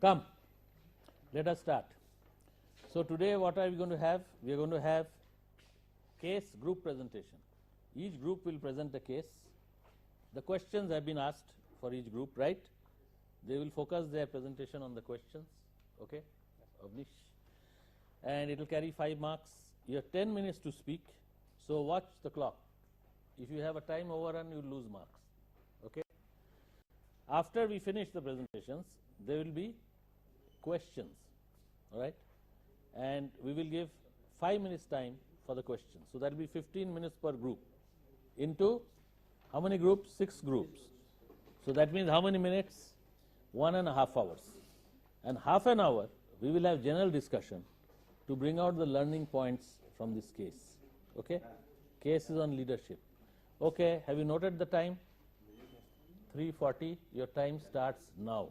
Come, let us start. So today what are we going to have? We are going to have case group presentation. Each group will present a case. The questions have been asked for each group, right? They will focus their presentation on the questions, okay, Avnish, and it will carry 5 marks. You have 10 minutes to speak, so watch the clock. If you have a time overrun, you will lose marks, okay. After we finish the presentations, there will be questions, all right, and we will give 5 minutes time for the questions. So that will be 15 minutes per group into how many groups? 6 groups. So that means how many minutes? 1.5 hours. And half an hour we will have general discussion to bring out the learning points from this case. Okay? Case is on leadership. Okay, have you noted the time? 3:40. Your time starts now.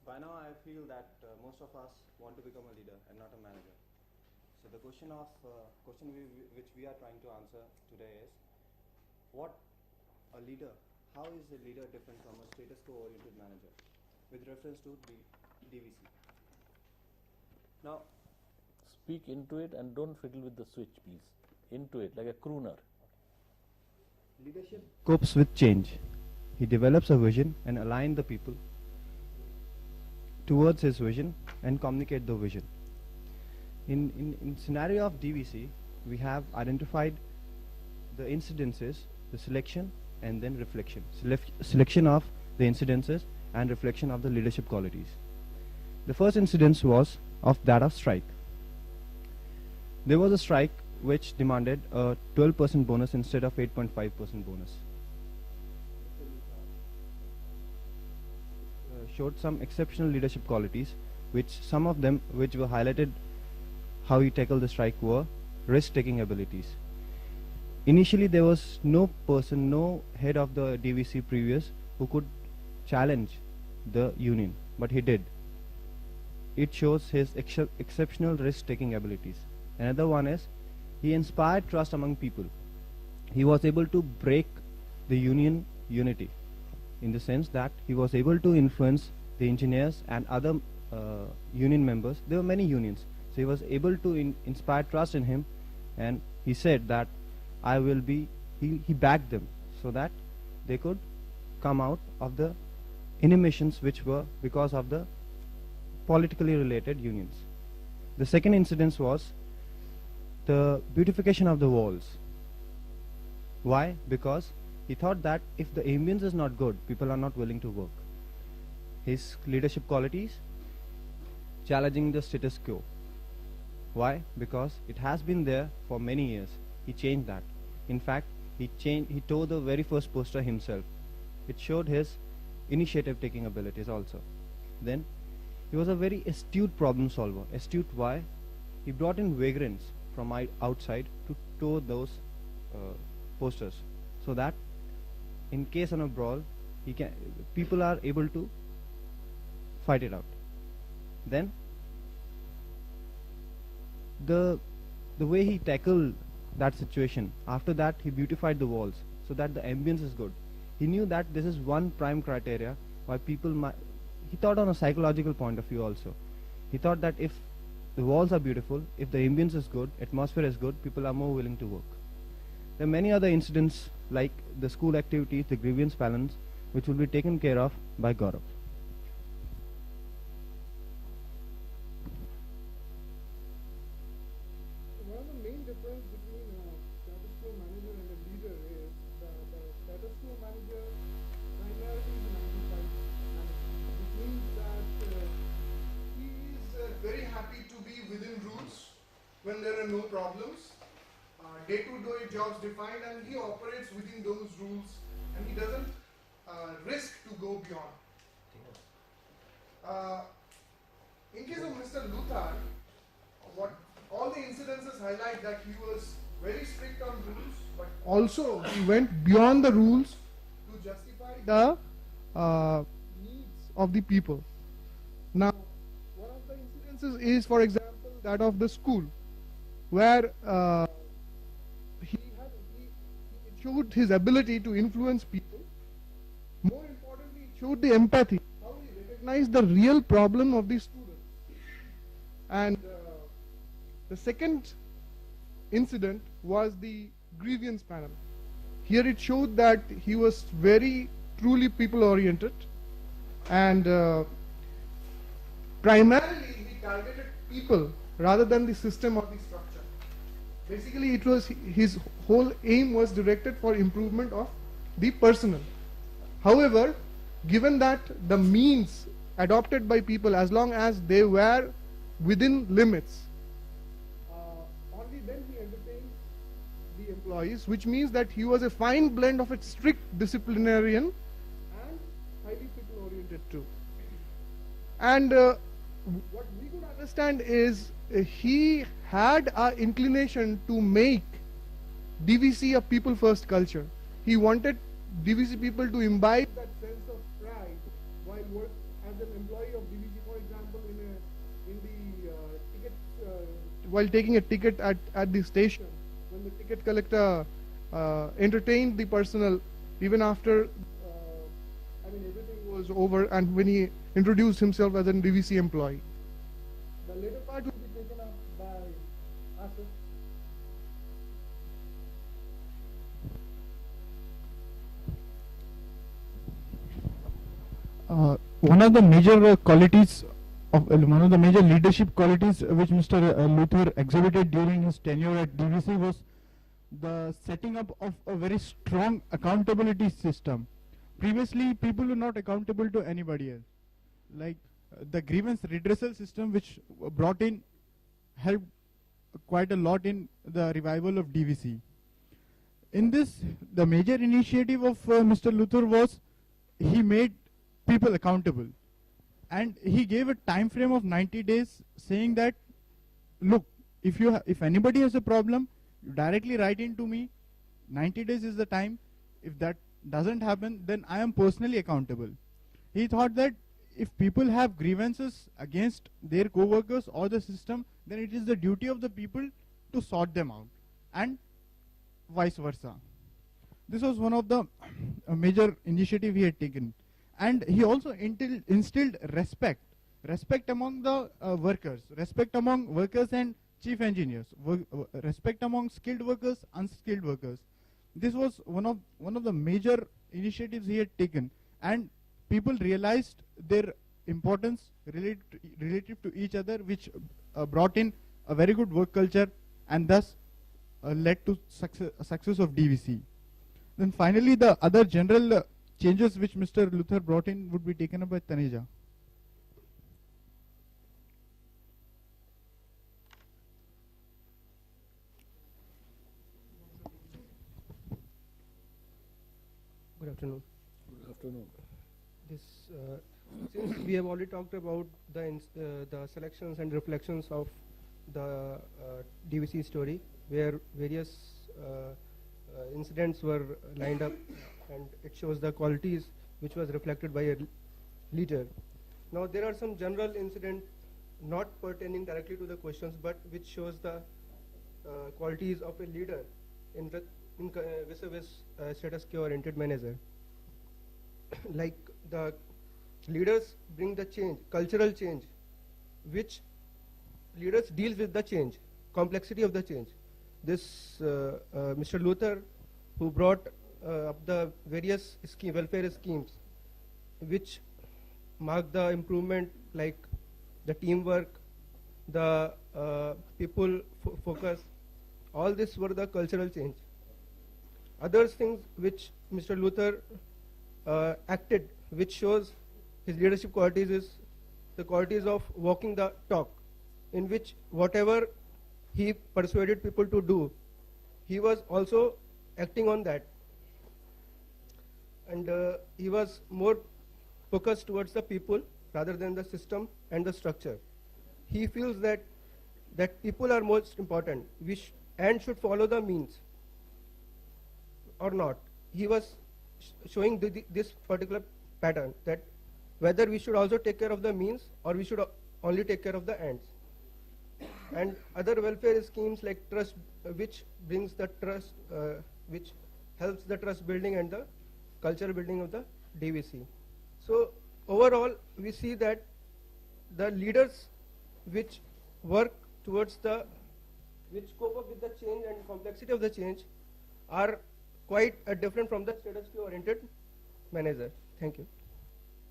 By now I feel that most of us want to become a leader and not a manager. So the question which we are trying to answer today is, what a leader, how is a leader different from a status quo oriented manager with reference to the DVC? Now, speak into it and don't fiddle with the switch, please. Into it, like a crooner. Leadership copes with change. He develops a vision and aligns the people towards his vision and communicate the vision. In scenario of DVC, we have identified the incidences, the selection and then reflection. Selection of the incidences and reflection of the leadership qualities. The first incidence was of that of strike. There was a strike which demanded a 12% bonus instead of 8.5% bonus. Showed some exceptional leadership qualities, which some of them which were highlighted how he tackled the strike were risk-taking abilities. Initially there was no person, no head of the DVC previous who could challenge the union, but he did. It shows his exceptional risk-taking abilities. Another one is he inspired trust among people. He was able to break the union unity in the sense that he was able to influence the engineers and other union members. There were many unions, so he was able to inspire trust in him, and he said that he backed them so that they could come out of the inhibitions which were because of the politically related unions. The second incident was the beautification of the walls. Why? Because he thought that if the ambience is not good, people are not willing to work. His leadership qualities, challenging the status quo. Why? Because it has been there for many years. He changed that. In fact, he tore the very first poster himself. It showed his initiative taking abilities also. Then he was a very astute problem solver. Astute why? He brought in vagrants from outside to tow those posters, so that in case of a brawl, people are able to fight it out. Then the way he tackled that situation, after that he beautified the walls so that the ambience is good. He knew that this is one prime criteria why people might. He thought on a psychological point of view also. He thought that if the walls are beautiful, if the ambience is good, atmosphere is good, people are more willing to work. There are many other incidents like the school activities, the grievance balance, which will be taken care of by Gaurav. One of the main difference between a status quo manager and a leader is that the status quo manager primarily is a 9 to 5 manager, which means that he is very happy to be within rules when there are no problems. Day-to-day jobs defined, and he operates within those rules, and he doesn't risk to go beyond. In case of Mr. Luthar, all the incidences highlight that he was very strict on rules, but also he went beyond the rules to justify the needs of the people. Now, one of the incidences is, for example, that of the school, where it showed his ability to influence people. More importantly, it showed the empathy, how he recognize the real problem of the students. And the second incident was the grievance panel. Here it showed that he was very truly people oriented, and primarily he targeted people rather than the system or the structure. Basically it was his whole aim was directed for improvement of the personnel. However, given that the means adopted by people, as long as they were within limits, only then he entertained the employees, which means that he was a fine blend of a strict disciplinarian and highly people oriented too. And what we could understand is he had an inclination to make DVC a people first culture. He wanted DVC people to imbibe that sense of pride while work as an employee of DVC, for example, while taking a ticket at the station, when the ticket collector entertained the personnel even after everything was over, and when he introduced himself as a DVC employee. The later part will be taken up by Asif. One of the major qualities of one of the major leadership qualities which Mr. Luther exhibited during his tenure at DVC was the setting up of a very strong accountability system. Previously, people were not accountable to anybody else. Like the grievance redressal system, which brought in, helped quite a lot in the revival of DVC. In this, the major initiative of Mr. Luther was he made people accountable, and he gave a time frame of 90 days, saying that, look, if anybody has a problem, you directly write in to me. 90 days is the time. If that doesn't happen, then I am personally accountable. He thought that if people have grievances against their co-workers or the system, then it is the duty of the people to sort them out, and vice versa. This was one of the major initiative he had taken. And he also instilled respect among the workers, respect among workers and chief engineers, respect among skilled workers, unskilled workers. This was one of the major initiatives he had taken, and people realized their importance relative to each other, which brought in a very good work culture, and thus led to success of DVC. Then finally, the other general changes which Mr. Luther brought in would be taken up by Taneja. Good afternoon. Good afternoon. Since we have already talked about the selections and reflections of the DVC story, where various incidents were lined up, and it shows the qualities which was reflected by a leader. Now there are some general incidents not pertaining directly to the questions, but which shows the qualities of a leader in vis-a-vis status quo oriented manager. Like the leaders bring the change, cultural change, which leaders deals with the change, complexity of the change. This Mr. Luther, who brought up the various welfare schemes, which mark the improvement, like the teamwork, the people focus, all this were the cultural change. Other things which Mr. Luther acted, which shows his leadership qualities, is the qualities of walking the talk, in which whatever he persuaded people to do, he was also acting on that. And he was more focused towards the people rather than the system and the structure. He feels that people are most important, and should follow the means or not. He was showing this particular pattern, that whether we should also take care of the means or we should only take care of the ends. And other welfare schemes like trust, which brings the trust, which helps the trust building and the culture building of the DVC. So overall, we see that the leaders which work towards which cope up with the change and complexity of the change are quite different from the status quo oriented manager. Thank you.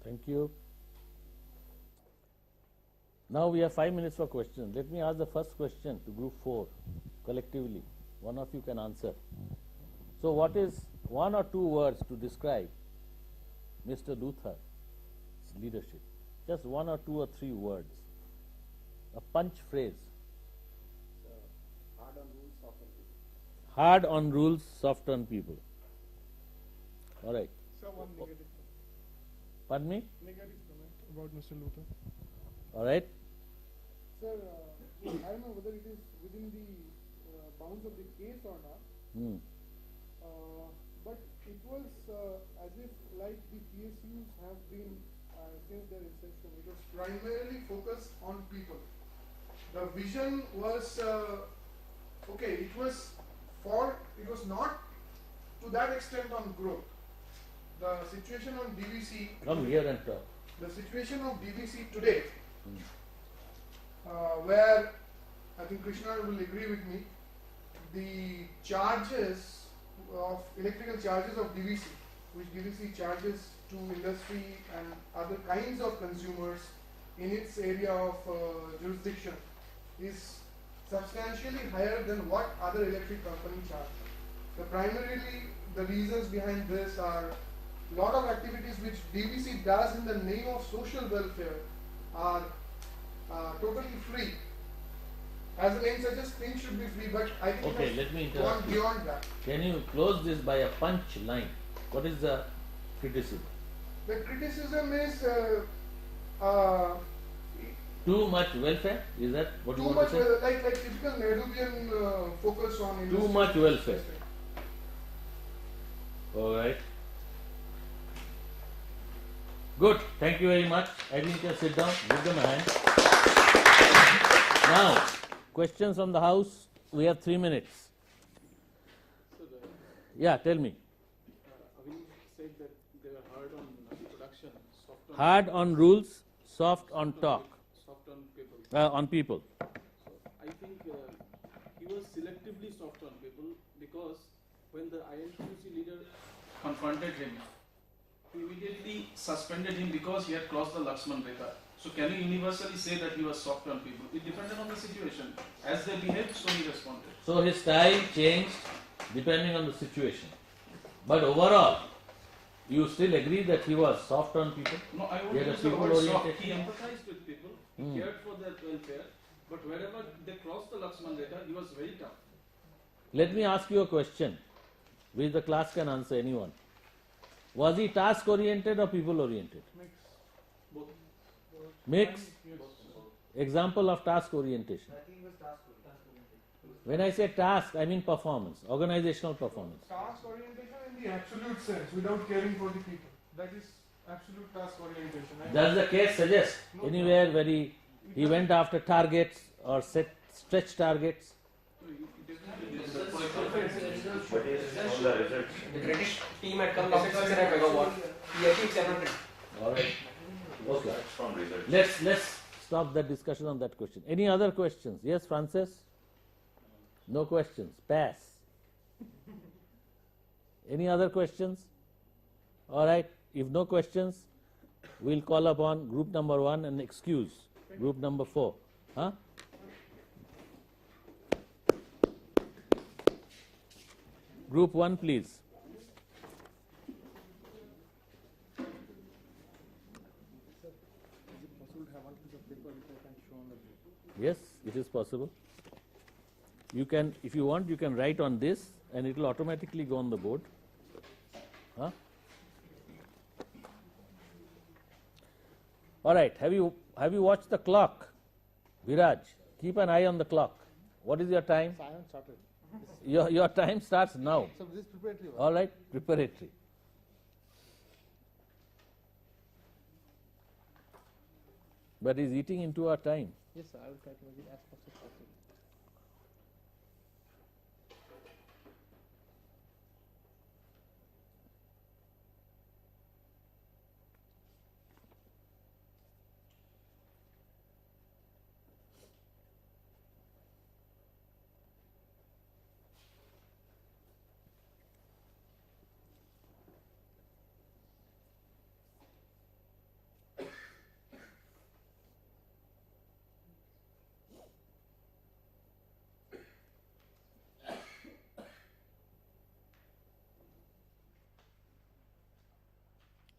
Thank you. Now we have 5 minutes for questions. Let me ask the first question to group 4 collectively. One of you can answer. So what is 1 or 2 words to describe Mr. Luther's leadership? Just 1 or 2 or 3 words. A punch phrase. Hard on rules, soft on people. All right. Sir, one negative Pardon me? comment about Mr. Luther. All right. Sir, I don't know whether it is within the bounds of the case or not, Hmm. but it was as if like the PSUs have been since their inception, it was primarily focused on people. The vision was it was not to that extent on growth. The situation on DVC. Come here and talk. The situation of DVC today, where I think Krishna will agree with me, the charges of electrical charges of DVC, which DVC charges to industry and other kinds of consumers in its area of jurisdiction, is substantially higher than what other electric companies charge. Primarily, the reasons behind this are lot of activities which DVC does in the name of social welfare are totally free. As the name suggests, things should be free, but I think Okay, it let me has interrupt gone you. beyond that. Can you close this by a punch line? What is the criticism? The criticism is Too much welfare? Is that what you too want much, to say? like typical Nehruvian focus on Too industry. much welfare. All right. Good. Thank you very much. I think you can sit down. Give them a hand. Now, questions from the house. We have 3 minutes. Yeah, tell me. Avin said that they were hard on production, soft on Hard on rules, soft on talk, soft on people. on people. So I think he was selectively soft on people because when the INTUC leader confronted him, he immediately suspended him because he had crossed the Lakshman Rekha. So can you universally say that he was soft on people? It depended on the situation. As they behaved, so he responded. So his style changed depending on the situation. But overall, you still agree that he was soft on people? No, I He won't had a use the word people soft. orientation? He empathized with people. He cared for their welfare. But wherever they crossed the Lakshman Rekha, he was very tough. Let me ask you a question, which the class can answer, anyone. Was he task oriented or people oriented? Both. Mix? Example of task orientation. When I say task, I mean performance, organizational performance. Task orientation in the absolute sense, without caring for the people. That is absolute task orientation. Does the case suggest No. anywhere where he went after targets or set stretch targets? The British team had come down to 600 megawatt. He achieved 700. All right. Okay. From research. Let's stop that discussion on that question. Any other questions? Yes, Francis? No questions. Pass. Any other questions? All right. If no questions, we'll call upon group number 1 and excuse group number 4. Huh? Group 1, please. Yes, it is possible. You can, if you want, you can write on this and it will automatically go on the board. Huh? All right, have you watched the clock? Viraj, keep an eye on the clock. What is your time? I haven't started. Your time starts now. So this preparatory one. All right, preparatory. But he's eating into our time. Yes, sir. I will try to make it as fast as possible.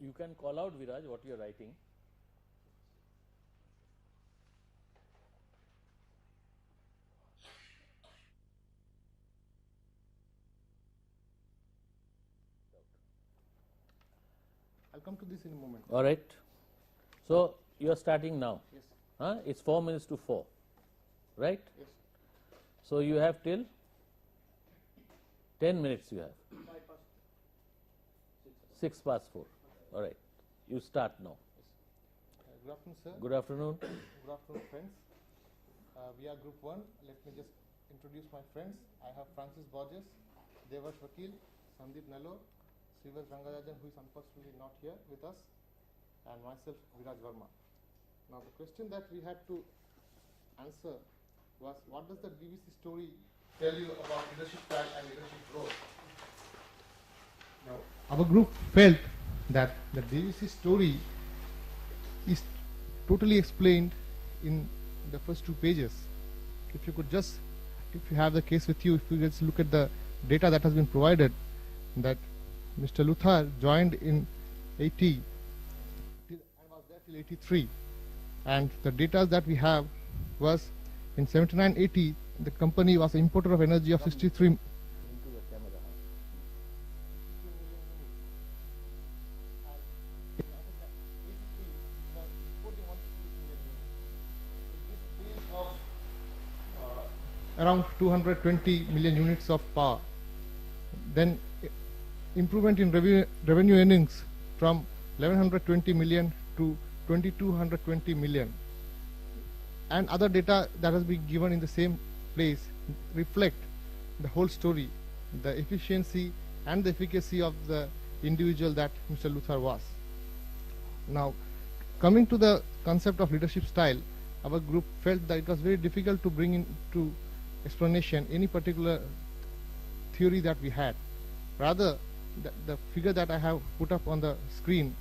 You can call out, Viraj, what you are writing. I'll come to this in a moment. All right. So you are starting now. Yes. Huh? It's 4 minutes to 4, right? Yes. So you have till 10 minutes. You have 6 past 4. All right. You start now. Good afternoon, sir. Good afternoon. Good afternoon, friends. We are Group 1. Let me just introduce my friends. I have Francis Borges, Devash Vakil, Sandeep Nellore, Srivas Rangarajan, who is unfortunately not here with us, and myself, Viraj Verma. Now, the question that we had to answer was, what does the DVC story tell you about leadership style and leadership growth? Now, our group felt that the DVC story is totally explained in the first 2 pages. If you could just, if you have the case with you, if you just look at the data that has been provided, that Mr. Luthar joined in 80 and was there till 83, and the data that we have was in 79-80 the company was an importer of energy of 63 Into the camera. around 220 million units of power. Then improvement in revenue earnings from 1120 million to 2220 million. And other data that has been given in the same place reflect the whole story, the efficiency and the efficacy of the individual that Mr. Luthar was. Now, coming to the concept of leadership style, our group felt that it was very difficult to bring into explanation any particular theory that we had. Rather, the figure that I have put up on the screen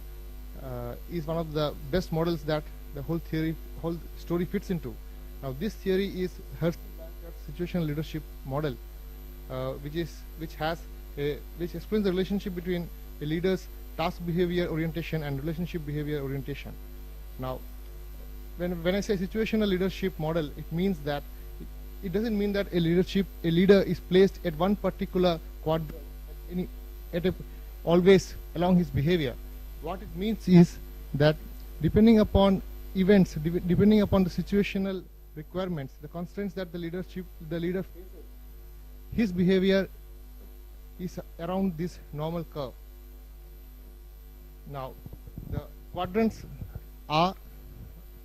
is one of the best models that the whole story fits into. Now, this theory is Hershey situational leadership model, which explains the relationship between a leader's task behavior orientation and relationship behavior orientation. Now, when I say situational leadership model, it means that it doesn't mean that a leader is placed at one particular quadrant always along his behavior. What it means is that depending upon events, depending upon the situational requirements, the constraints that the leader faces, his behavior is around this normal curve. Now, the quadrants are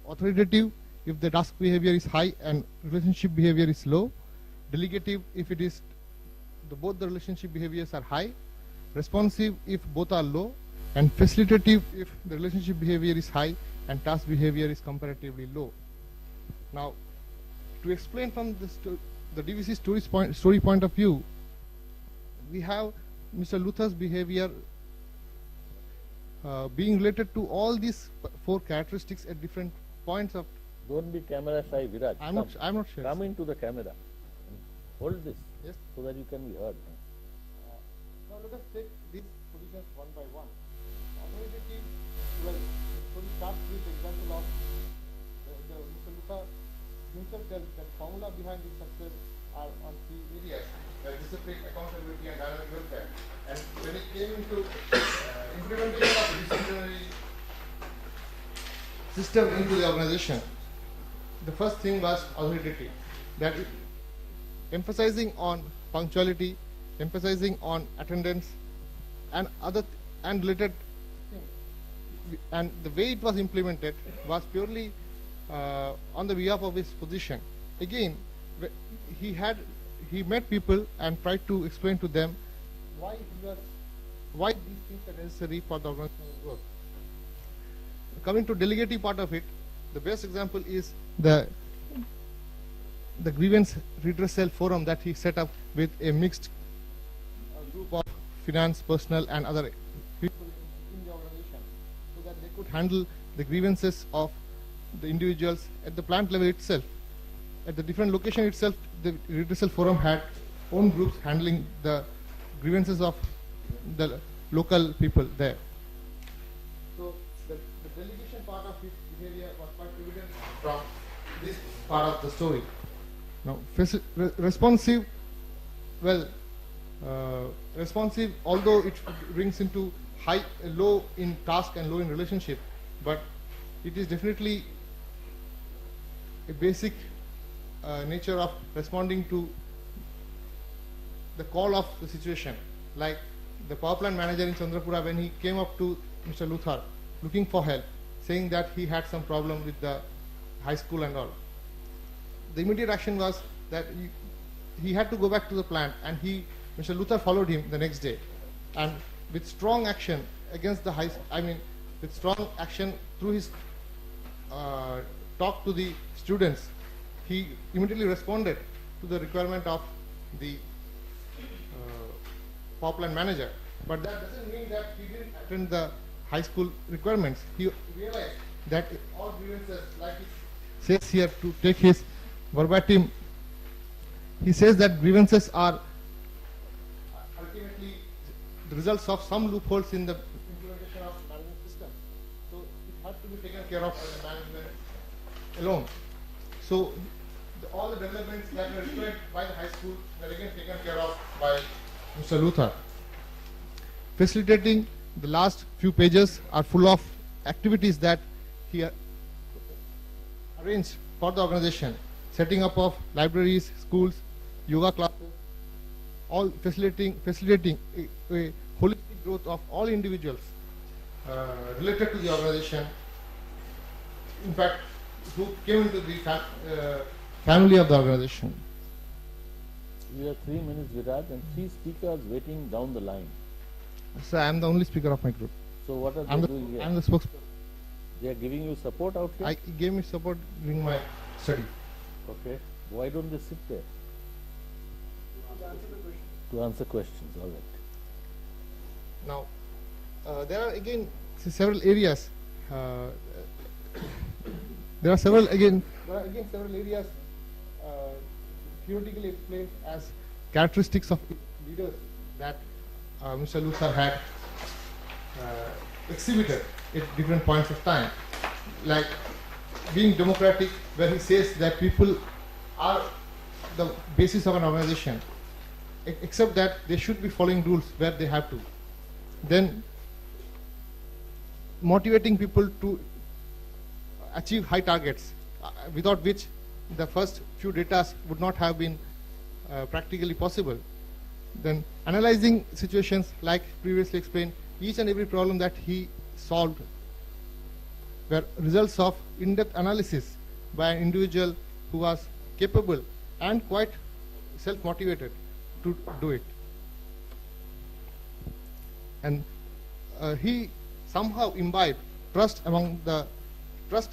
authoritative if the task behavior is high and relationship behavior is low, delegative if it is both the relationship behaviors are high, responsive if both are low, and facilitative if the relationship behavior is high and task behavior is comparatively low. Now, to explain from the DVC story point of view, we have Mr. Luthar's behavior being related to all these 4 characteristics at different points of. Don't be camera shy, Viraj. I'm not sure. Come into the camera. Hold this. Yes. So that you can be heard. Now let us take these positions one by one. Authoritative, well, the story starts with the example of Mr. Luthar himself tells that formula behind his success are on 3 areas, like discipline, accountability, and dynamic welfare. And when it came into implementation of disciplinary system into the organization, the first thing was authoritative, that emphasizing on punctuality, emphasizing on attendance, and and related things. And the way it was implemented was purely on the behalf of his position. Again, he met people and tried to explain to them why these things are necessary for the organizational growth. Coming to delegative part of it, the best example is the grievance redressal forum that he set up with a mixed group of finance, personnel, and other people in the organization, so that they could handle the grievances of the individuals at the plant level itself. At the different location itself, the redressal forum had own groups handling the grievances of the local people there. part of the story. Now, responsive, well, responsive, although it brings into low in task and low in relationship, but it is definitely a basic nature of responding to the call of the situation. Like the power plant manager in Chandrapura, when he came up to Mr. Luthar looking for help, saying that he had some problem with the high school and all. The immediate action was that he had to go back to the plant, and Mr. Luthar followed him the next day, and with strong action against the with strong action through his talk to the students, he immediately responded to the requirement of the power plant manager. But that doesn't mean that he didn't attend the high school requirements. He realized that all grievances, like he says here, to take his verbatim, he says that grievances are ultimately the results of some loopholes in the implementation of management system. So it had to be taken care of by the management alone. So all the developments that were required by the high school were again taken care of by Mr. Luthar. Facilitating, the last few pages are full of activities that he arranged for the organization. Setting up of libraries, schools, yoga classes, all facilitating a holistic growth of all individuals related to the organization. In fact, who came into the family of the organization. We have 3 minutes, Viraj, and 3 speakers waiting down the line. So I am the only speaker of my group. So what are I'm they doing here? the spokesperson. They are giving you support out here? I gave me support during my study. Okay. Why don't they sit there? To answer questions, all right. Now, there are again several areas. There are several areas theoretically explained as characteristics of leaders that Mr. Luthar had exhibited at different points of time, like being democratic, where he says that people are the basis of an organization, except that they should be following rules where they have to. Then motivating people to achieve high targets, without which the first few data would not have been practically possible. Then analyzing situations, like previously explained, each and every problem that he solved were results of in-depth analysis by an individual who was capable and quite self-motivated to do it. And he somehow imbibed trust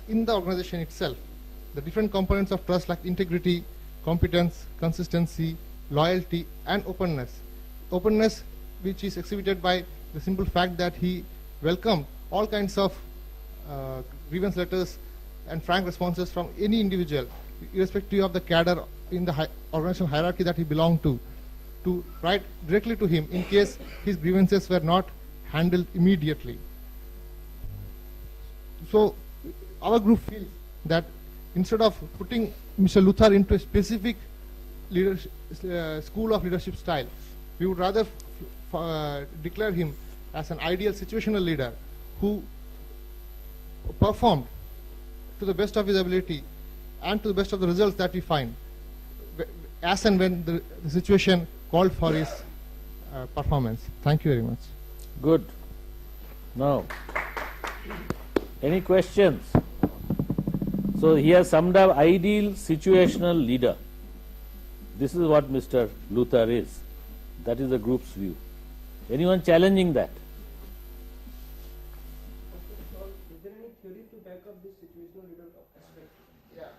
in the organization itself. The different components of trust, like integrity, competence, consistency, loyalty, and openness. Openness, which is exhibited by the simple fact that he welcomed all kinds of grievance letters and frank responses from any individual, irrespective of the cadre in the organizational hierarchy that he belonged to write directly to him in case his grievances were not handled immediately. So our group feels that instead of putting Mr. Luthar into a specific school of leadership style, we would rather declare him as an ideal situational leader who performed to the best of his ability and to the best of the results that we find, as and when the situation called for his performance. Thank you very much. Good. Now, any questions? So he has summed up ideal situational leader. This is what Mr. Luthar is. That is the group's view. Anyone challenging that? Is there any theory to back up this situational leader aspect? Yeah.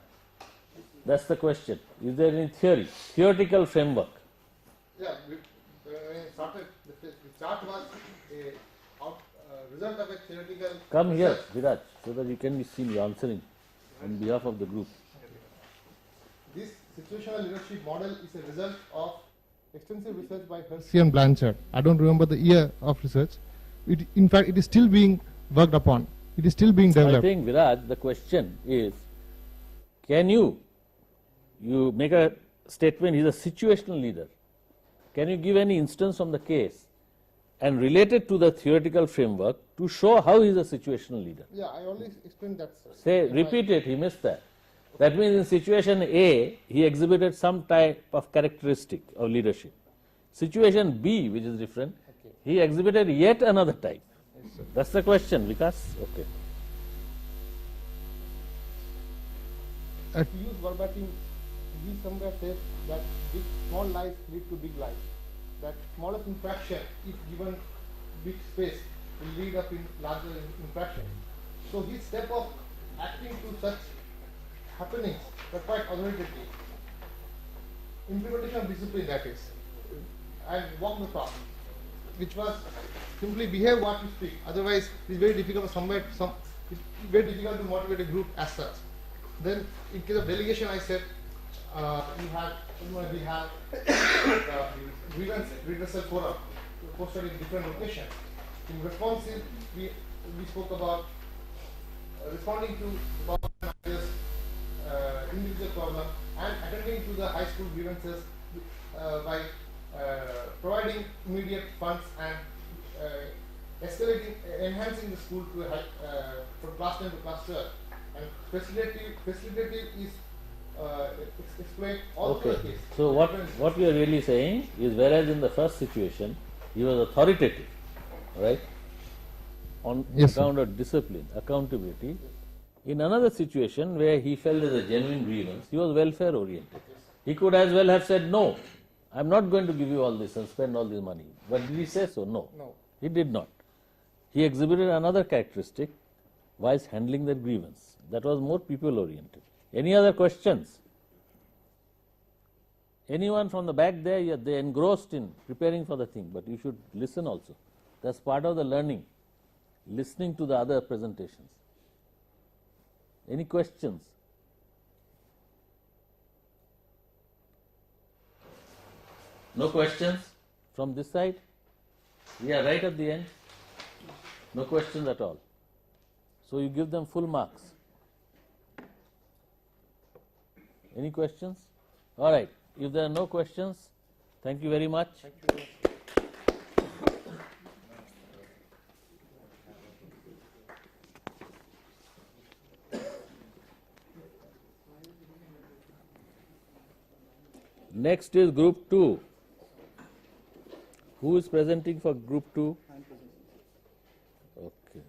That's the question. Is there any theory, theoretical framework? Yeah, when it started, the chart was a result of a theoretical. Come here, research. Viraj, so that you can be seen answering on behalf of the group. This situational leadership model is a result of extensive research by Hersey and Blanchard. I don't remember the year of research. In fact, it is still being worked upon. It is still being developed. I think, Viraj, the question is, can you you make a statement, he is a situational leader. Can you give any instance from the case and relate it to the theoretical framework to show how he is a situational leader? Yeah, I always explained that, sir. Say, repeat it, he missed that. That means in situation A, he exhibited some type of characteristic of leadership. Situation B, which is different, he exhibited yet another type. That's the question, Vikas. Okay. To use verbatim, he somewhere says that big, small lies lead to big lies. That smallest infraction, if given big space, will lead up in larger infraction. So his step of acting to such happenings were quite authoritative. Implementation of discipline, that is, and walk the talk, which was simply behave what you speak. Otherwise, it's very difficult it's very difficult to motivate a group as such. Then, in case of delegation, I said we have grievance redressal forum posted in different locations. In responsive, we spoke about responding to the individual problem and attending to the high school grievances by providing immediate funds and enhancing the school to from class 10 to class 12. And facilitative is explained all the case. So what you are really saying is, whereas in the first situation he was authoritative, right, on account of discipline, accountability, in another situation where he felt as a genuine grievance, he was welfare oriented. He could as well have said, no, I am not going to give you all this and spend all this money. But did he say so? No. He did not. He exhibited another characteristic whilst handling that grievance. That was more people oriented. Any other questions? Anyone from the back there? Yeah, they engrossed in preparing for the thing, but you should listen also. That's part of the learning, listening to the other presentations. Any questions? No questions from this side? We are right at the end. No questions at all. So you give them full marks. Any questions? All right. If there are no questions, thank you very much. Thank you very much. Next is group 2. Who is presenting for group 2? Okay.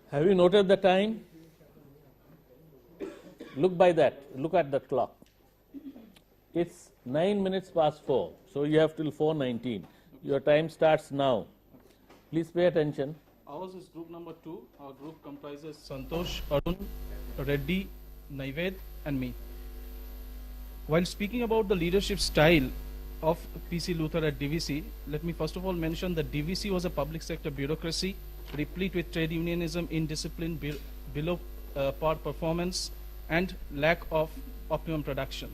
Have you noted the time? Look by that. Look at the clock. It's 9 minutes past 4. So you have till 4:19. Your time starts now. Please pay attention. Ours is group number 2. Our group comprises Santosh, Arun, Reddy, Naived and me. While speaking about the leadership style of PC Luther at DVC, let me first of all mention that DVC was a public sector bureaucracy replete with trade unionism, indiscipline, below par performance and lack of optimum production.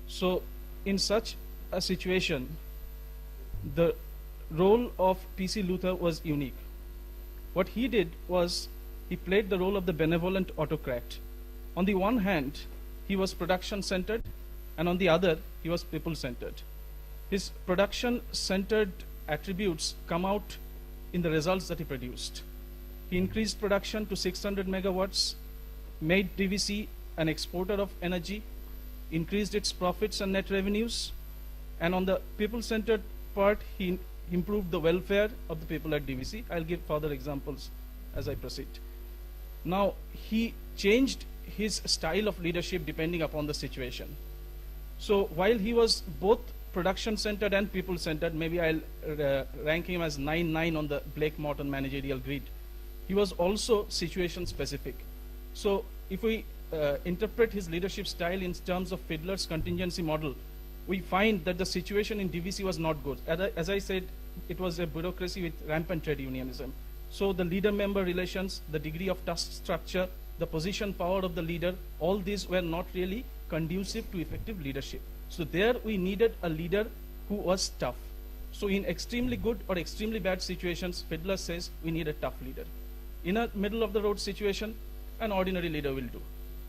So in such a situation, the role of PC Luther was unique. What he did was he played the role of the benevolent autocrat. On the one hand, he was production-centered, and on the other, he was people-centered. His production-centered attributes come out in the results that he produced. He increased production to 600 megawatts, made DVC an exporter of energy, increased its profits and net revenues, and on the people-centered part, he improved the welfare of the people at DVC. I'll give further examples as I proceed. Now, he changed his style of leadership depending upon the situation. So while he was both production-centered and people-centered, maybe I'll rank him as 9-9 on the Blake Morton managerial grid. He was also situation-specific. So if we interpret his leadership style in terms of Fiedler's contingency model, we find that the situation in DVC was not good. As I said, it was a bureaucracy with rampant trade unionism. So the leader-member relations, the degree of task structure, the position power of the leader, all these were not really conducive to effective leadership. So there we needed a leader who was tough. So in extremely good or extremely bad situations, Fiedler says we need a tough leader. in a middle of the road situation, an ordinary leader will do.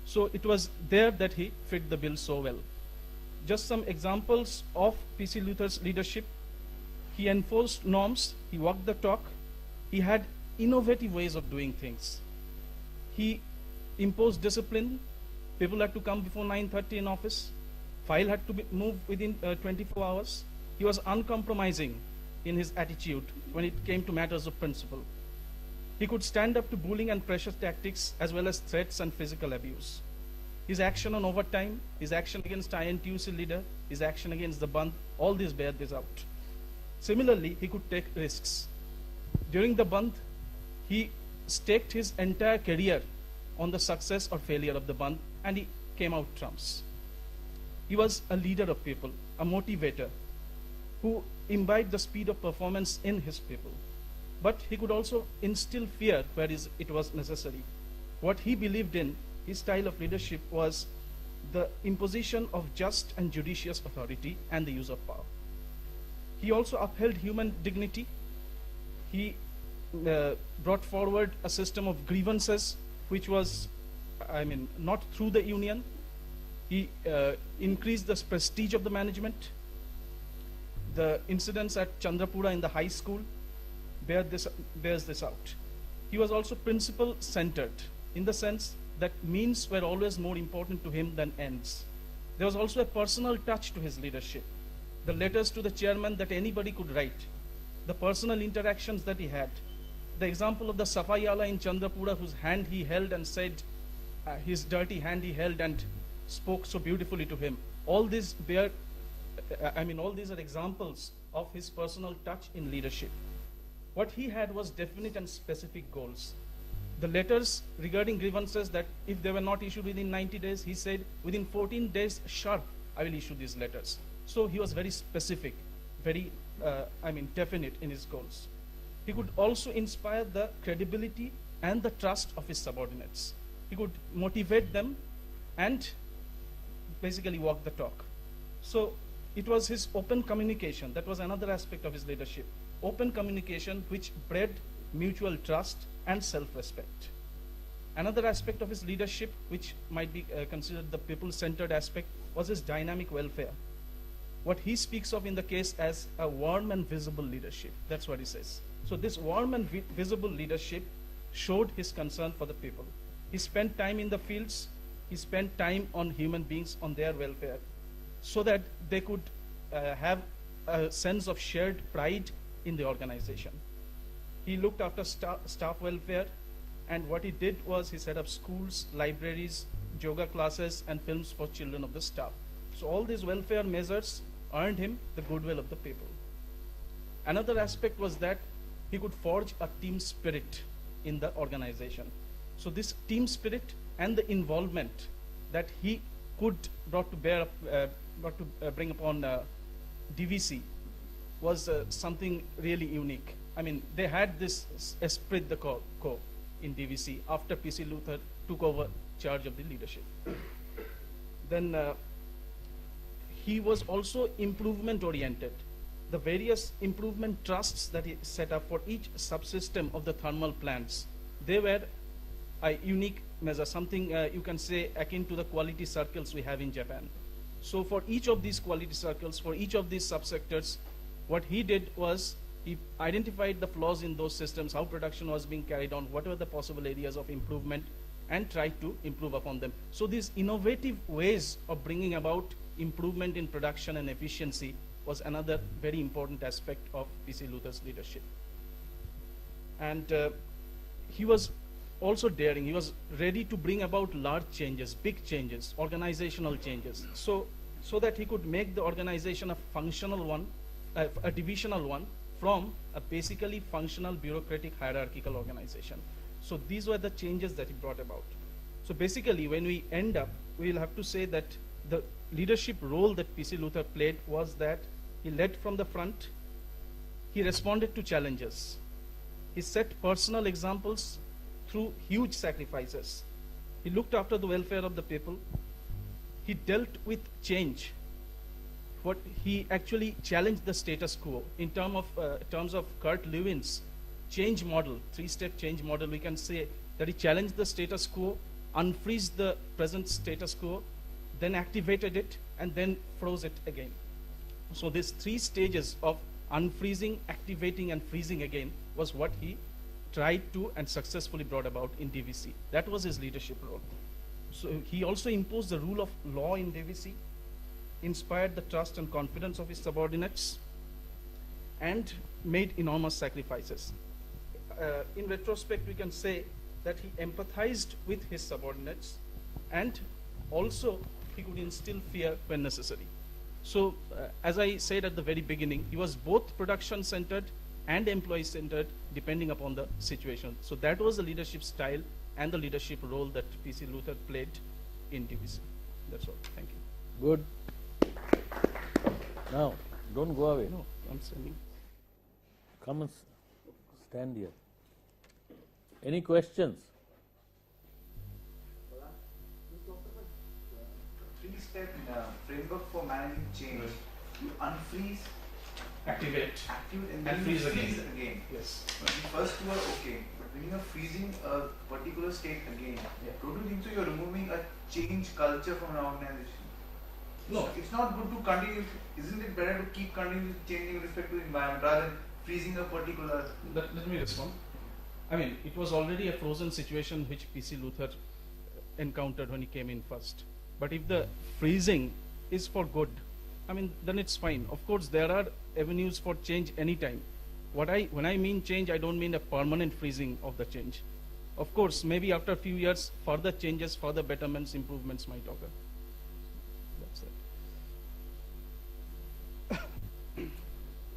So it was there that he fit the bill so well. Just some examples of P.C. Luther's leadership. He enforced norms, he walked the talk, he had innovative ways of doing things. He imposed discipline. People had to come before 9:30 in office. File had to be moved within 24 hours. He was uncompromising in his attitude when it came to matters of principle. He could stand up to bullying and pressure tactics as well as threats and physical abuse. His action on overtime, his action against INTUC leader, his action against the Bandh, all these bear this out. Similarly, he could take risks. During the Bandh, he staked his entire career on the success or failure of the Bandh, and he came out trumps. He was a leader of people, a motivator, who imbibed the speed of performance in his people. But he could also instill fear where it was necessary. What he believed in, his style of leadership, was the imposition of just and judicious authority and the use of power. He also upheld human dignity. He brought forward a system of grievances, which was, not through the union. He increased the prestige of the management. The incidents at Chandrapura in the high school bears this out. He was also principle-centered, in the sense that means were always more important to him than ends. There was also a personal touch to his leadership. The letters to the chairman that anybody could write, the personal interactions that he had, the example of the Safaiala in Chandrapura whose hand he held and said, his dirty hand he held and spoke so beautifully to him. All these all these are examples of his personal touch in leadership. What he had was definite and specific goals. The letters regarding grievances, that if they were not issued within 90 days, he said, within 14 days sharp, I will issue these letters. So he was very specific, very, definite in his goals. He could also inspire the credibility and the trust of his subordinates. He could motivate them and basically walk the talk. So it was his open communication. That was another aspect of his leadership. Open communication which bred mutual trust and self-respect. Another aspect of his leadership, which might be considered the people-centered aspect, was his dynamic welfare. What he speaks of in the case as a warm and visible leadership. That's what he says. So this warm and visible leadership showed his concern for the people. He spent time in the fields. He spent time on human beings, on their welfare, so that they could have a sense of shared pride in the organization. He looked after staff welfare, and what he did was he set up schools, libraries, yoga classes, and films for children of the staff. So all these welfare measures earned him the goodwill of the people. Another aspect was that he could forge a team spirit in the organization. So this team spirit and the involvement that he could brought to bring upon DVC was something really unique. They had this esprit de corps in DVC after P.C. Luther took over charge of the leadership. Then he was also improvement oriented. The various improvement trusts that he set up for each subsystem of the thermal plants, they were a unique measure, something you can say akin to the quality circles we have in Japan. So for each of these quality circles, for each of these subsectors, what he did was he identified the flaws in those systems, how production was being carried on, what were the possible areas of improvement, and tried to improve upon them. So these innovative ways of bringing about improvement in production and efficiency was another very important aspect of P.C. Luther's leadership. And he was also daring. He was ready to bring about large changes, big changes, organizational changes, so that he could make the organization a functional one, a divisional one, from a basically functional bureaucratic hierarchical organization. So these were the changes that he brought about. So basically, when we end up, we will have to say that the leadership role that P.C. Luther played was that he led from the front, he responded to challenges, he set personal examples through huge sacrifices, he looked after the welfare of the people, he dealt with change. What he actually challenged the status quo in terms of Kurt Lewin's change model, three-step change model, we can say that he challenged the status quo, unfreezed the present status quo, then activated it, and then froze it again. So these 3 stages of unfreezing, activating, and freezing again was what he tried to and successfully brought about in DVC. That was his leadership role. So he also imposed the rule of law in DVC, inspired the trust and confidence of his subordinates, and made enormous sacrifices. In retrospect, we can say that he empathized with his subordinates, and also he could instill fear when necessary. So, as I said at the very beginning, he was both production-centered and employee-centered, depending upon the situation. So that was the leadership style and the leadership role that P.C. Luther played in DVC. That's all. Thank you. Good. Now, don't go away. No, I'm standing. Come and stand here. Any questions? Three-step framework for managing change. You unfreeze, Activate. activate, and And then freeze you again. freeze again. Yes. The first two are okay, but when you are freezing a particular state again, Yeah. don't you think so? You're removing a change culture from an organization. No. It's not good to continue. Isn't it better to keep continuing changing with respect to the environment rather than freezing a particular? Let me respond. I mean, it was already a frozen situation which P.C. Luther encountered when he came in first. But if the freezing is for good, I mean, then it's fine. Of course, there are avenues for change anytime. When I mean change, I don't mean a permanent freezing of the change. Of course, maybe after a few years, further changes, further betterments, improvements might occur. That's it.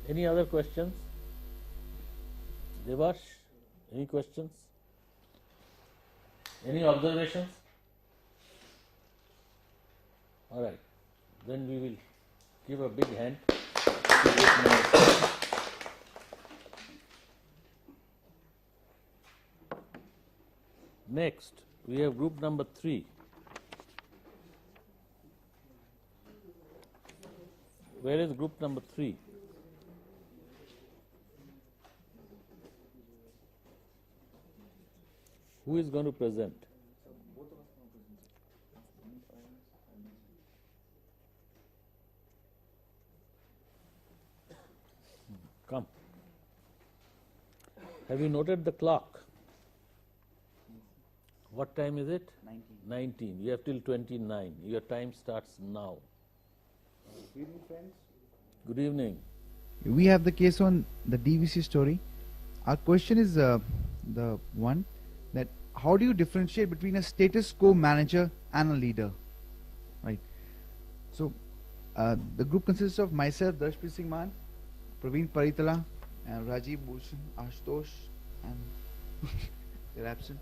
Any other questions? Devash, any questions? Any observations? All right, then we will give a big hand. Next, we have group number 3. Where is group number 3? Who is going to present? Come. Have you noted the clock? What time is it? 19. You have till 29. Your time starts now. Good evening, friends. Good evening. We have the case on the DVC story. Our question is the one that how do you differentiate between a status quo manager and a leader, right? So the group consists of myself, Darshpreet Singh Man, Praveen Paritala, and Rajiv Bhushan, Ashutosh, and they're absent.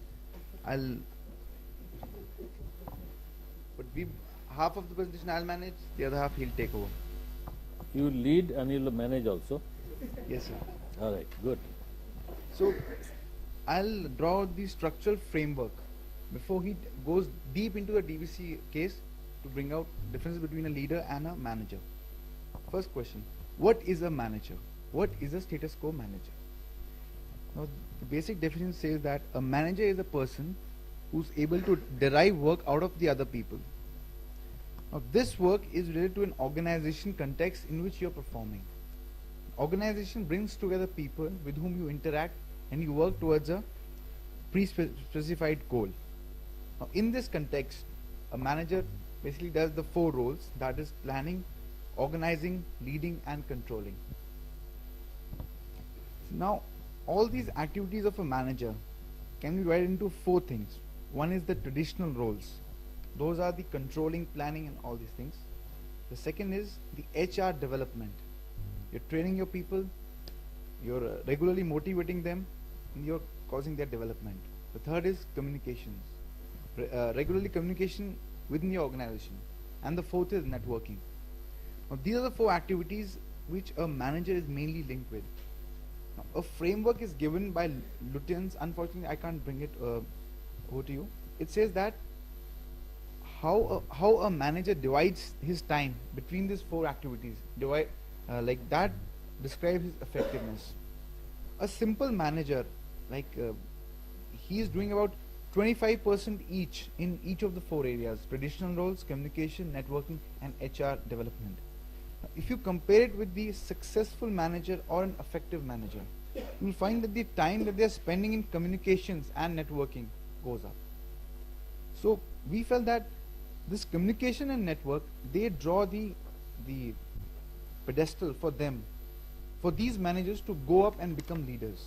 But half of the presentation I'll manage, the other half he'll take over. You lead and you'll manage also. Yes, sir. All right, good. So I'll draw the structural framework before he goes deep into the DVC case to bring out difference between a leader and a manager. First question, what is a manager? What is a status quo manager? Now, the basic definition says that a manager is a person who's able to derive work out of the other people. Now, this work is related to an organization context in which you're performing. Organization brings together people with whom you interact and you work towards a pre-specified goal. Now, in this context, a manager basically does the 4 roles, that is planning, organizing, leading, and controlling. Now, all these activities of a manager can be divided into 4 things. One is the traditional roles. Those are the controlling, planning, and all these things. The second is the HR development. You're training your people, you're regularly motivating them, and you're causing their development. The third is communications. Regularly communication within your organization. And the fourth is networking. Now, these are the 4 activities which a manager is mainly linked with. Now, a framework is given by Lutyens. Unfortunately, I can't bring it over to you. It says that how a manager divides his time between these 4 activities, like that describes his effectiveness. a simple manager, like he is doing about 25% each in each of the 4 areas: traditional roles, communication, networking, and HR development. If you compare it with the successful manager or an effective manager, you will find that the time that they are spending in communications and networking goes up. So we felt that this communication and network, they draw the pedestal for them, for these managers to go up and become leaders.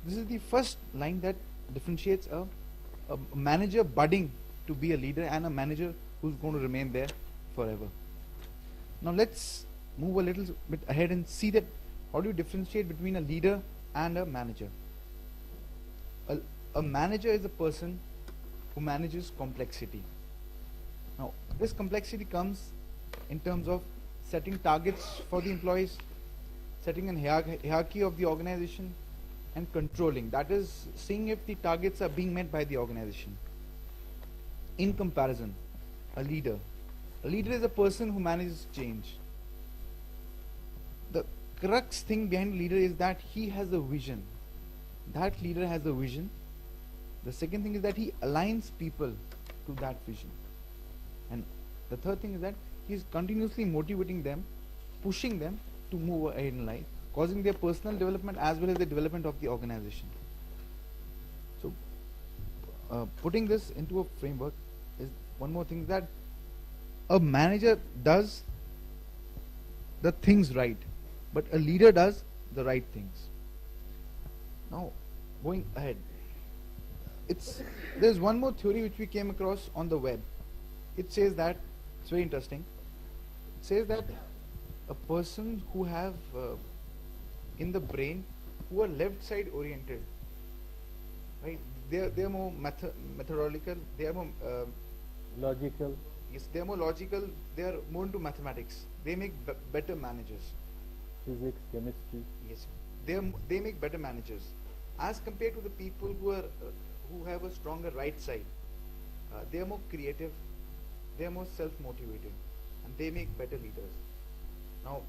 This is the first line that differentiates a manager budding to be a leader and a manager who's going to remain there forever. Now let's move a little bit ahead and see that how do you differentiate between a leader and a manager. A manager is a person who manages complexity. Now this complexity comes in terms of setting targets for the employees, setting a hierarchy of the organization, and controlling. That is, seeing if the targets are being met by the organization. In comparison, a leader is a person who manages change. The crux thing behind a leader is that he has a vision. That leader has a vision. The second thing is that he aligns people to that vision. And the third thing is that he is continuously motivating them, pushing them to move ahead in life, causing their personal development as well as the development of the organization. So, putting this into a framework is one more thing, that a manager does the things right, but a leader does the right things. Now, going ahead, there's one more theory which we came across on the web. It says that, it's very interesting, it says that a person who have in the brain, who are left side oriented, right? They are more methodological. They are more logical. Yes, they are more logical. They are more into mathematics. They make better managers. Physics, chemistry. Yes, they make better managers, as compared to the people who have a stronger right side. They are more creative. They are more self-motivated, and they make better leaders. Now,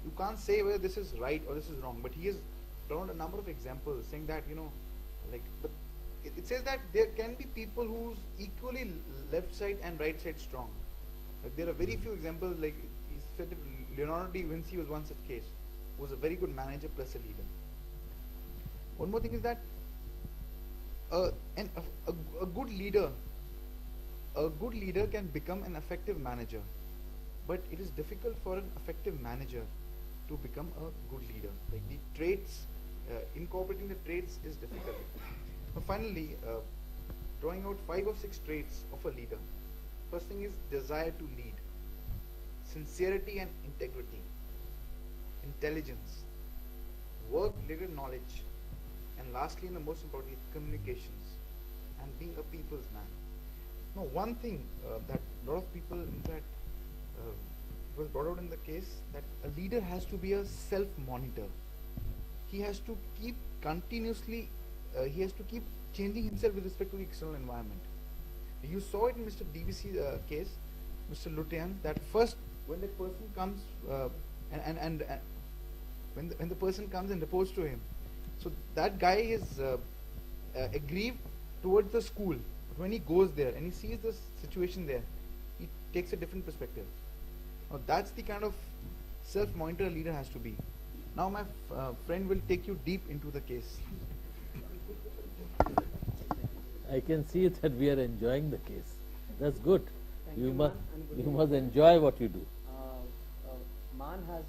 you can't say whether this is right or this is wrong, but he has drawn a number of examples saying that, but it says that there can be people who's equally left side and right side strong. Like, there are very few examples, like he said that Leonardo da Vinci was one such case, who was a very good manager plus a leader. One more thing is that a good leader can become an effective manager, but it is difficult for an effective manager to become a good leader. Like the traits, incorporating the traits is difficult. Now finally, drawing out 5 or 6 traits of a leader. First thing is desire to lead, sincerity and integrity, intelligence, work-related knowledge, and lastly and the most importantly, communications and being a people's man. Now one thing that a lot of people, in fact, was brought out in the case, that a leader has to be a self-monitor. He has to keep continuously, he has to keep changing himself with respect to the external environment. You saw it in Mr. DVC's case, Mr. Lutian, that first when the person comes when the person comes and reports to him, so that guy is aggrieved towards the school. But when he goes there and he sees the situation there, he takes a different perspective. Now that's the kind of self-monitor a leader has to be. Now my friend will take you deep into the case. I can see that we are enjoying the case. That's good. You must enjoy what you do. Man has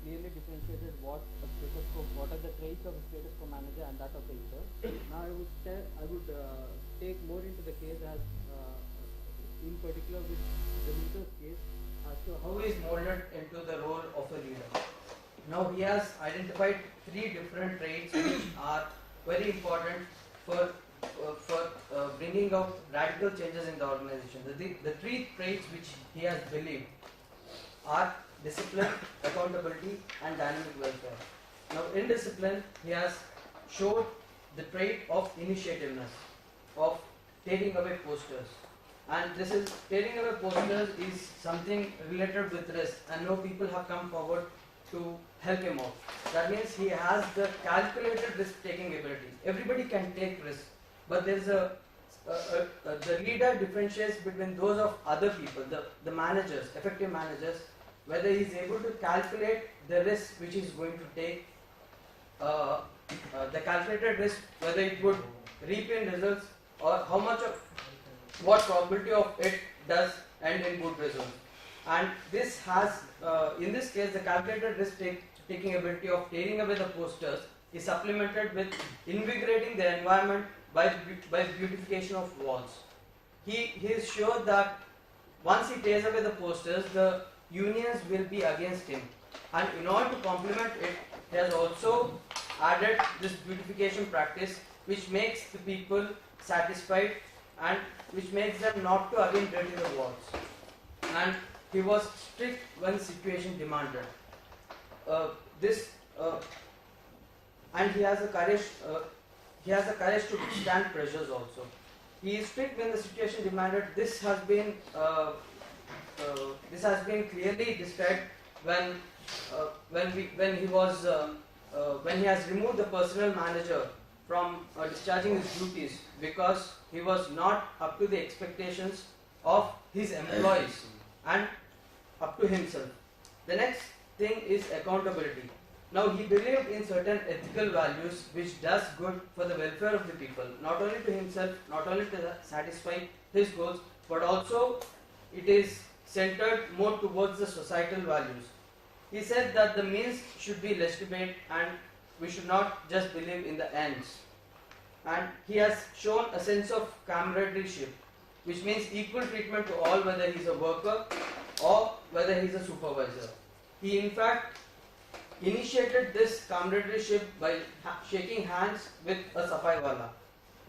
clearly differentiated what are the traits of a status quo manager and that of the leader. Now I would take more into the case as in particular with the leader's case as to how he is molded into the role of a leader. Now he has identified 3 different traits which are very important for bringing out radical changes in the organization. The 3 traits which he has believed are discipline, accountability, and dynamic welfare. Now in discipline, he has showed the trait of initiativeness, of tearing away posters. And this is, tearing away posters is something related with risk, and no people have come forward to help him out. That means he has the calculated risk-taking ability. Everybody can take risk, but there is the leader differentiates between those of other people, the managers, effective managers, whether he is able to calculate the risk which he is going to take, the calculated risk, whether it would reap in results or how much of what probability of it does end in good results. And this has, in this case, the calculated risk-taking ability of tearing away the posters is supplemented with invigorating the environment by the beautification of walls. He is sure that once he tears away the posters, the unions will be against him. And in order to complement it, he has also added this beautification practice, which makes the people satisfied and which makes them not to again dirty the walls. And he was strict when situation demanded. And he has the courage. He has the courage to withstand pressures also. He is strict when the situation demanded. This has been clearly described when he has removed the personnel manager from discharging his duties because he was not up to the expectations of his employees and up to himself. The next thing is accountability. Now he believed in certain ethical values which does good for the welfare of the people, not only to himself, not only to satisfy his goals, but also it is centered more towards the societal values. He said that the means should be legitimate and we should not just believe in the ends. And he has shown a sense of camaraderie, which means equal treatment to all, whether he is a worker or whether he is a supervisor. He in fact initiated this camaraderie by shaking hands with a Safai Wala,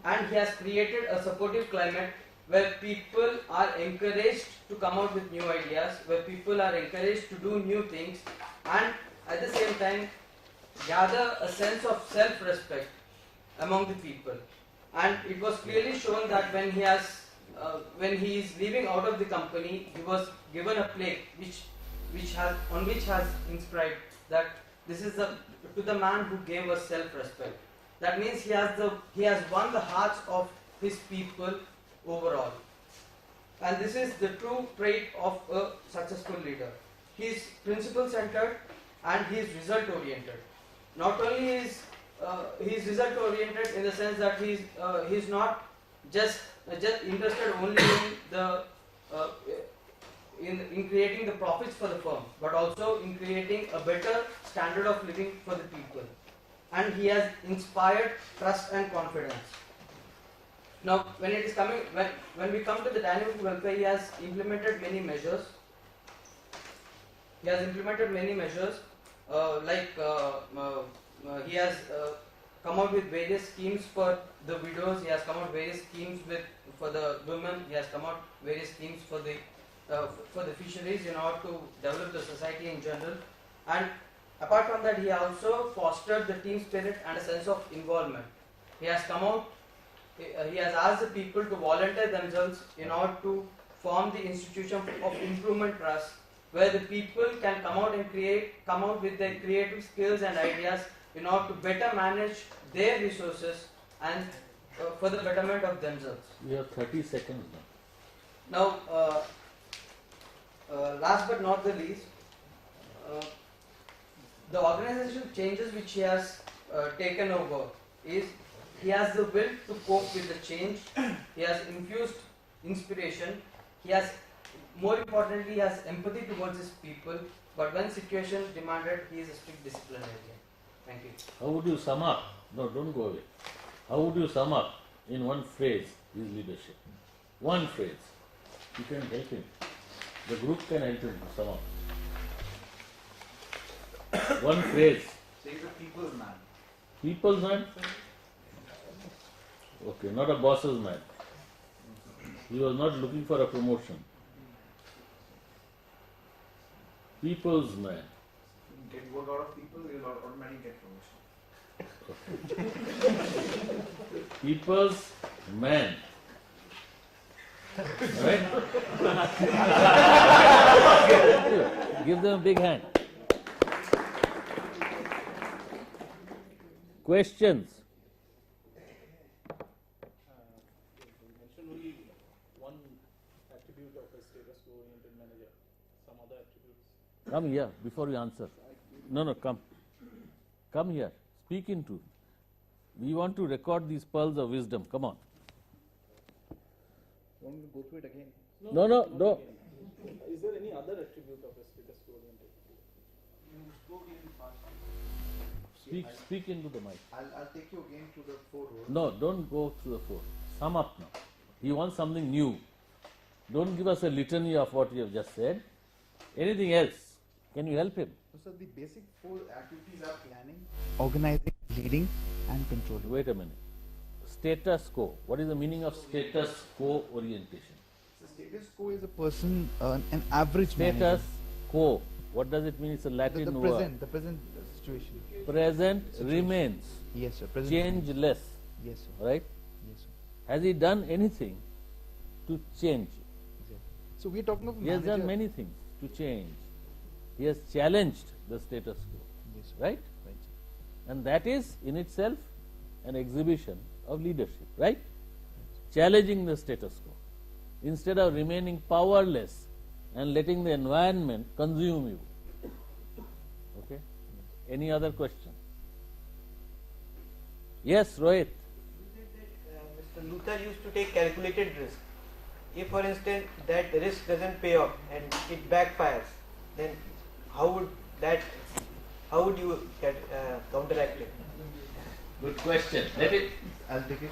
and he has created a supportive climate where people are encouraged to come out with new ideas, where people are encouraged to do new things, and at the same time gather a sense of self-respect among the people. And it was clearly shown that when he is leaving out of the company, he was given a plaque on which has inscribed that this is to the man who gave us self-respect. That means he has won the hearts of his people overall. And this is the true trait of a successful leader. He is principle-centered and he is result-oriented. Not only is he is result-oriented in the sense that he is not just interested only in creating the profits for the firm, but also in creating a better standard of living for the people. And he has inspired trust and confidence. Now, when we come to the dynamic welfare, he has implemented many measures. He has he has come out with various schemes for the widows. He has come out various schemes for the women. He has come out various schemes for the fisheries in order to develop the society in general. And apart from that, he also fostered the team spirit and a sense of involvement. He has asked the people to volunteer themselves in order to form the institution of improvement trust, where the people can come out with their creative skills and ideas in order to better manage their resources and for the betterment of themselves. We have 30 seconds now. Last but not the least, the organizational changes which he has taken over is he has the will to cope with the change. He has infused inspiration. He has, more importantly, he has empathy towards his people. But when situation demanded, he is a strict disciplinarian. Thank you. How would you sum up? No, don't go away. How would you sum up in one phrase his leadership? One phrase. You can help him. The group can help him to sum up. One phrase. So he's a people's man. People's man? Okay, not a boss's man. He was not looking for a promotion. People's man. Get work out of people, he will automatically get promotion. Okay. People's man. Right? Give them a big hand. Questions? You mentioned only one attribute of a status quo-oriented manager. Some other attributes. Come here before you answer. No, come. Come here. Speak into. We want to record these pearls of wisdom. Come on. Want me to go through it again? No, no. Is there any other attribute of a status quo-oriented? Speak into the mic. I'll take you again to the 4 rows. No, don't go to the 4. Sum up now. He wants something new. Don't give us a litany of what you have just said. Anything else? Can you help him? So the basic 4 activities are planning, organizing, leading, and controlling. Wait a minute. Status quo. What is the meaning of status quo orientation? So status quo is a person, an average Status manager. quo. What does it mean? It's a Latin The word. present situation. Present remains. Yes, sir. Present. Changeless. Yes, sir. Right? Yes, sir. Has he done anything to change? Exactly. So we're talking of He has done many things to change. He has challenged the status quo. Yes, sir. Right? Right, sir. And that is in itself an exhibition of leadership. Right? Challenging the status quo. Instead of remaining powerless and letting the environment consume you. Okay? Any other question? Yes, Rohit. Mr. Luther used to take calculated risk. If, for instance, that risk doesn't pay off and it backfires, then how would you counteract it? Good question. Let it. I'll take it.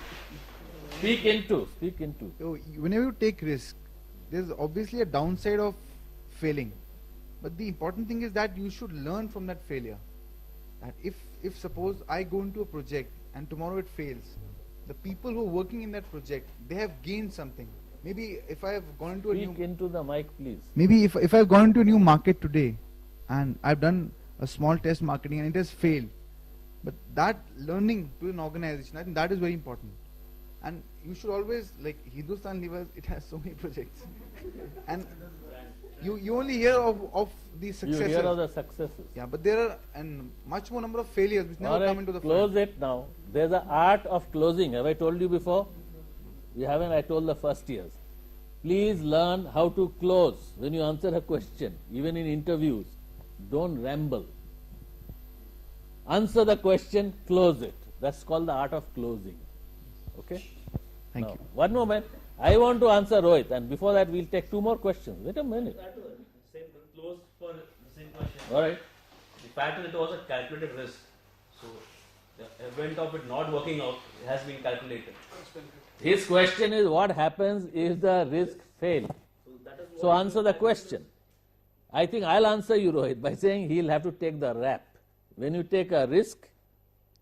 Speak into. So whenever you take risk, there's obviously a downside of failing. But the important thing is that you should learn from that failure. And if suppose I go into a project and tomorrow it fails, the people who are working in that project, they have gained something. Maybe if I have gone into Speak into the mic, please. Maybe if I've gone into a new market today and I've done a small test marketing and it has failed, but that learning to an organization, I think that is very important. And you should always, like Hindustan Levers, it has so many projects. And you only hear of the successes. You hear of the successes. Yeah, but there are much more number of failures which never All right, come into the close front. it now. There's an art of closing. Have I told you before? You haven't. I told the first years. Please learn how to close when you answer a question, even in interviews. Don't ramble. Answer the question, close it. That's called the art of closing. Okay? Thank Now, you. one moment. I want to answer Rohit, and before that we'll take 2 more questions. Wait a minute. Same close for the same question. All right. The fact is it was a calculated risk. So the event of it not working out has been calculated. His question is, what happens if the risk fails? So answer the question. I think I'll answer you, Rohit, by saying he'll have to take the rap. When you take a risk,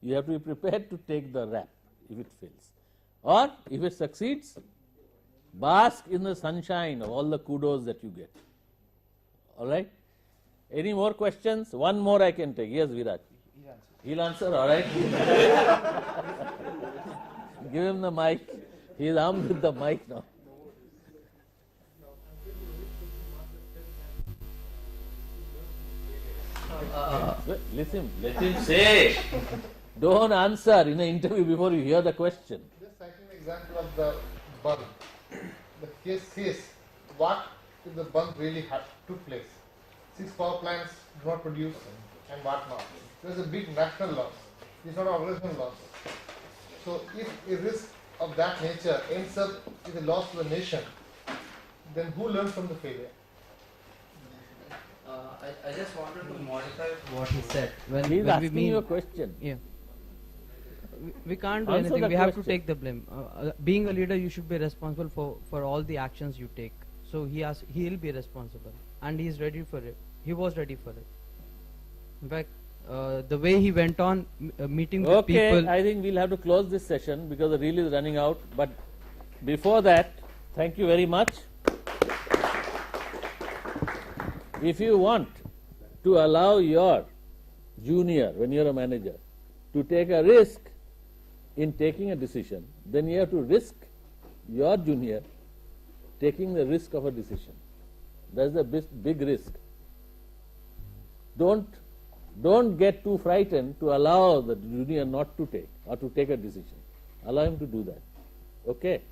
you have to be prepared to take the rap if it fails. Or if it succeeds, bask in the sunshine of all the kudos that you get. All right? Any more questions? One more I can take. Yes, Virat. He'll answer, all right? Give him the mic. He's armed with the mic now. Listen, let him say. Don't answer in an interview before you hear the question. Just citing an example of the bulb. The case says, what if the bulb really took place? 6 power plants do not produce and what not. There's a big national loss. It's not an organizational loss. So if a risk of that nature ends up with a loss to the nation, then who learns from the failure? I just wanted to modify what he said. He's asking you a question. Yeah. We can't do Answer anything. the We have to question. take the blame. Being a leader, you should be responsible for all the actions you take. So he'll be responsible, and he's ready for it. He was ready for it. In fact, the way he went on meeting with Okay, people. I think we'll have to close this session because the reel is running out. But before that, thank you very much. If you want to allow your junior, when you're a manager, to take a risk in taking a decision, then you have to risk your junior taking the risk of a decision. That's the big risk. Don't Don't get too frightened to allow the junior not to take or to take a decision. Allow him to do that. Okay?